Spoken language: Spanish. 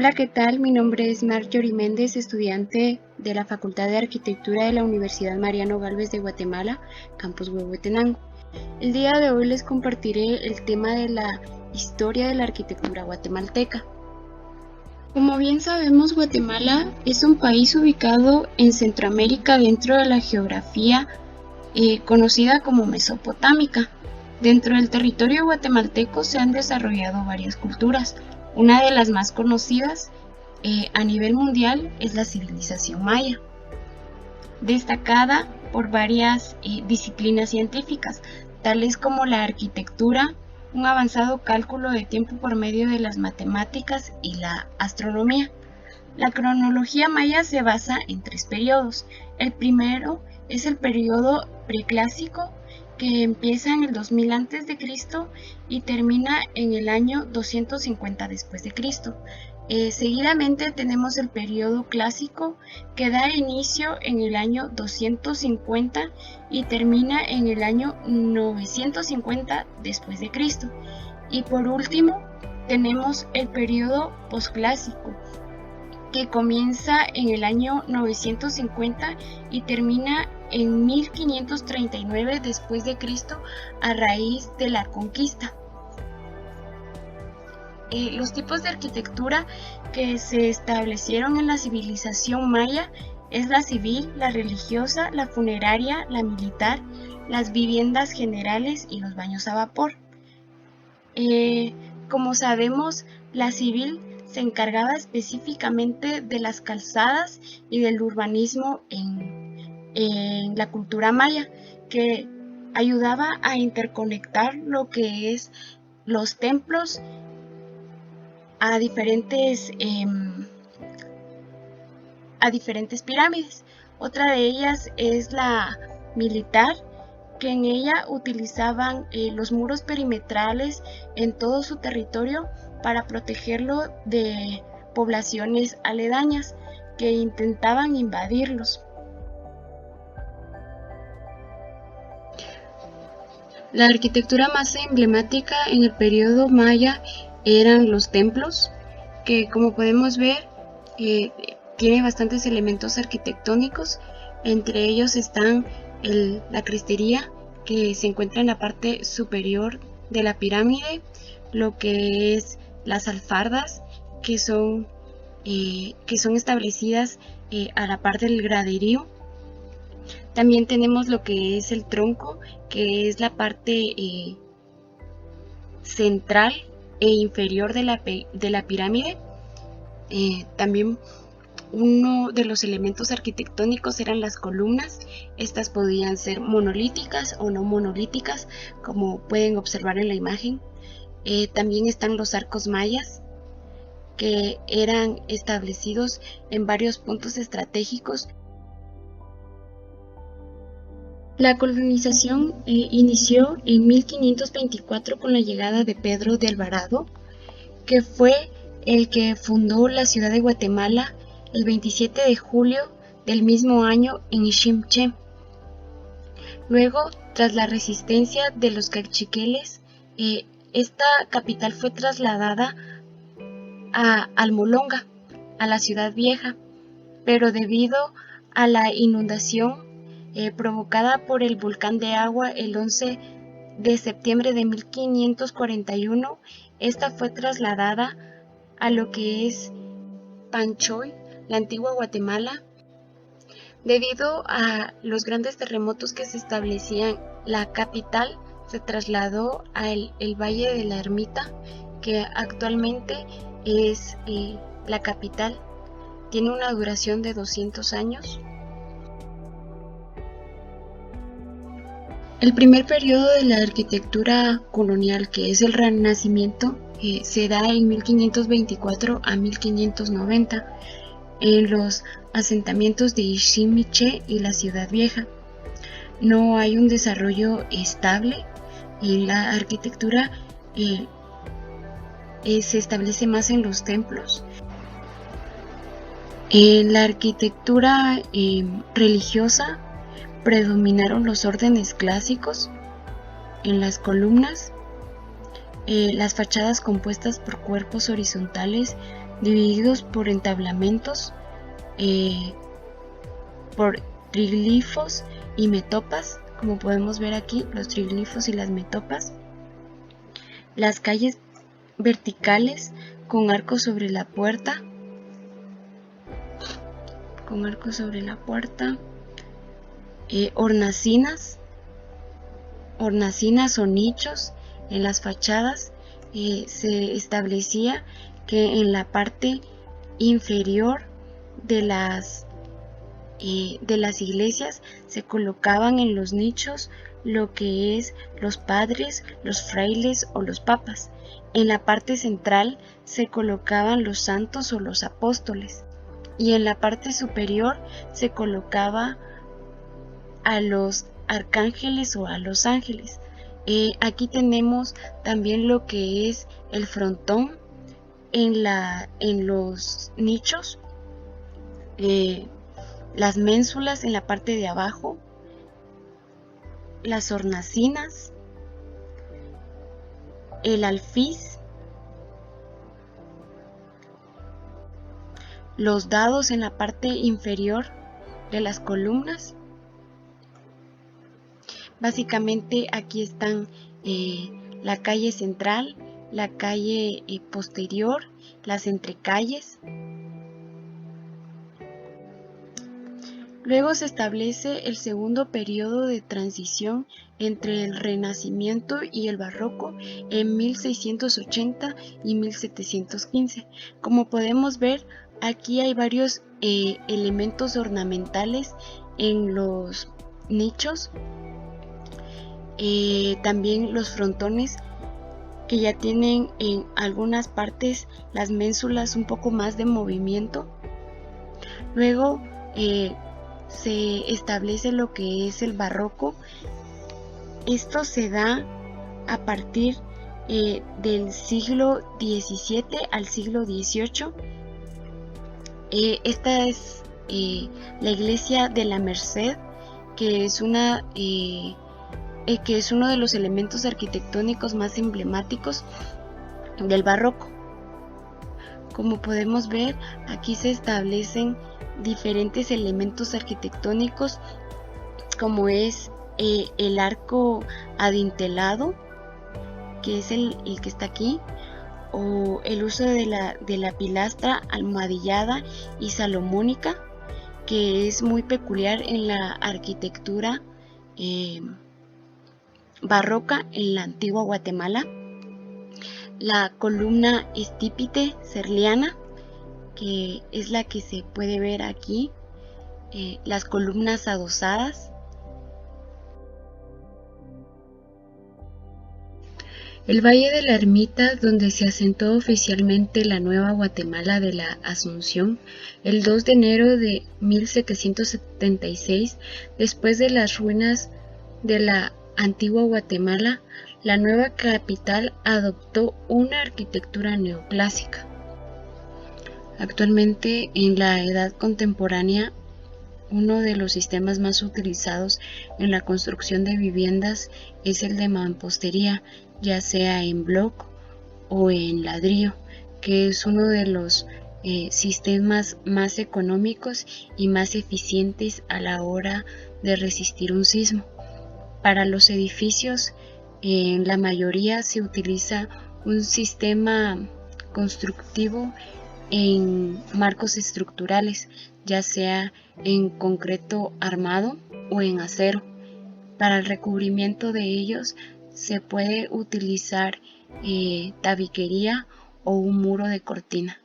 Hola, ¿qué tal? Mi nombre es Marjorie Méndez, estudiante de la Facultad de Arquitectura de la Universidad Mariano Gálvez de Guatemala, Campus Huehuetenango. El día de hoy les compartiré el tema de la historia de la arquitectura guatemalteca. Como bien sabemos, Guatemala es un país ubicado en Centroamérica dentro de la geografía conocida como mesopotámica. Dentro del territorio guatemalteco se han desarrollado varias culturas. Una de las más conocidas a nivel mundial es la civilización maya, destacada por varias disciplinas científicas, tales como la arquitectura, un avanzado cálculo de tiempo por medio de las matemáticas y la astronomía. La cronología maya se basa en 3 periodos. El primero es el periodo preclásico, que empieza en el 2000 a.C. y termina en el año 250 después de Cristo. Seguidamente tenemos el periodo clásico, que da inicio en el año 250 y termina en el año 950 después de Cristo. Y por último tenemos el periodo posclásico, que comienza en el año 950 y termina en 1539 después de Cristo a raíz de la conquista. Los tipos de arquitectura que se establecieron en la civilización maya es la civil, la religiosa, la funeraria, la militar, las viviendas generales y los baños a vapor. Como sabemos, la civil se encargaba específicamente de las calzadas y del urbanismo en la cultura maya, que ayudaba a interconectar lo que es los templos a diferentes pirámides. Otra de ellas es la militar, que en ella utilizaban los muros perimetrales en todo su territorio para protegerlo de poblaciones aledañas que intentaban invadirlos. La arquitectura más emblemática en el periodo maya eran los templos, que como podemos ver tiene bastantes elementos arquitectónicos. Entre ellos están la crestería, que se encuentra en la parte superior de la pirámide, lo que es las alfardas, que son establecidas a la par del graderío. También tenemos lo que es el tronco, que es la parte central e inferior de la pirámide. También uno de los elementos arquitectónicos eran las columnas. Estas podían ser monolíticas o no monolíticas, como pueden observar en la imagen. También están los arcos mayas, que eran establecidos en varios puntos estratégicos. La colonización inició en 1524 con la llegada de Pedro de Alvarado, que fue el que fundó la ciudad de Guatemala el 27 de julio del mismo año en Iximché. Luego, tras la resistencia de los cachiqueles, esta capital fue trasladada a Almolonga, a la ciudad vieja, pero debido a la inundación provocada por el volcán de agua el 11 de septiembre de 1541, esta fue trasladada a lo que es Panchoy, la antigua Guatemala. Debido a los grandes terremotos que se establecían, la capital se trasladó al Valle de la Ermita, que actualmente es la capital. Tiene una duración de 200 años. El primer periodo de la arquitectura colonial, que es el Renacimiento, se da en 1524 a 1590 en los asentamientos de Iximiché y la Ciudad Vieja. No hay un desarrollo estable y la arquitectura se establece más en los templos. En la arquitectura religiosa predominaron los órdenes clásicos. En las columnas, las fachadas compuestas por cuerpos horizontales divididos por entablamentos, por triglifos y metopas, como podemos ver aquí, los triglifos y las metopas. Las calles verticales con arcos sobre la puerta, hornacinas o nichos en las fachadas. Se establecía que en la parte inferior de las iglesias se colocaban en los nichos lo que es los padres, los frailes o los papas. En la parte central se colocaban los santos o los apóstoles, y en la parte superior se colocaba a los arcángeles o a los ángeles. Aquí tenemos también lo que es el frontón en los nichos, las ménsulas en la parte de abajo, las hornacinas, el alfiz, los dados en la parte inferior de las columnas. Básicamente aquí están la calle central, la calle posterior, las entrecalles. Luego se establece el segundo periodo de transición entre el Renacimiento y el Barroco en 1680 y 1715. Como podemos ver, aquí hay varios elementos ornamentales en los nichos. También los frontones, que ya tienen en algunas partes las ménsulas un poco más de movimiento. Luego se establece lo que es el barroco. Esto se da a partir del siglo XVII al siglo XVIII. Esta es la iglesia de la Merced, que es que es uno de los elementos arquitectónicos más emblemáticos del barroco. Como podemos ver, aquí se establecen diferentes elementos arquitectónicos, como es el arco adintelado, que es el que está aquí, o el uso de la pilastra almohadillada y salomónica, que es muy peculiar en la arquitectura barroca en la antigua Guatemala. La columna estípite serliana, que es la que se puede ver aquí, las columnas adosadas. El Valle de la Ermita, donde se asentó oficialmente la nueva Guatemala de la Asunción, el 2 de enero de 1776, después de las ruinas de la antigua Guatemala, la nueva capital adoptó una arquitectura neoclásica. Actualmente, en la edad contemporánea, uno de los sistemas más utilizados en la construcción de viviendas es el de mampostería, ya sea en bloc o en ladrillo, que es uno de los sistemas más económicos y más eficientes a la hora de resistir un sismo. Para los edificios, en la mayoría se utiliza un sistema constructivo en marcos estructurales, ya sea en concreto armado o en acero. Para el recubrimiento de ellos se puede utilizar tabiquería o un muro de cortina.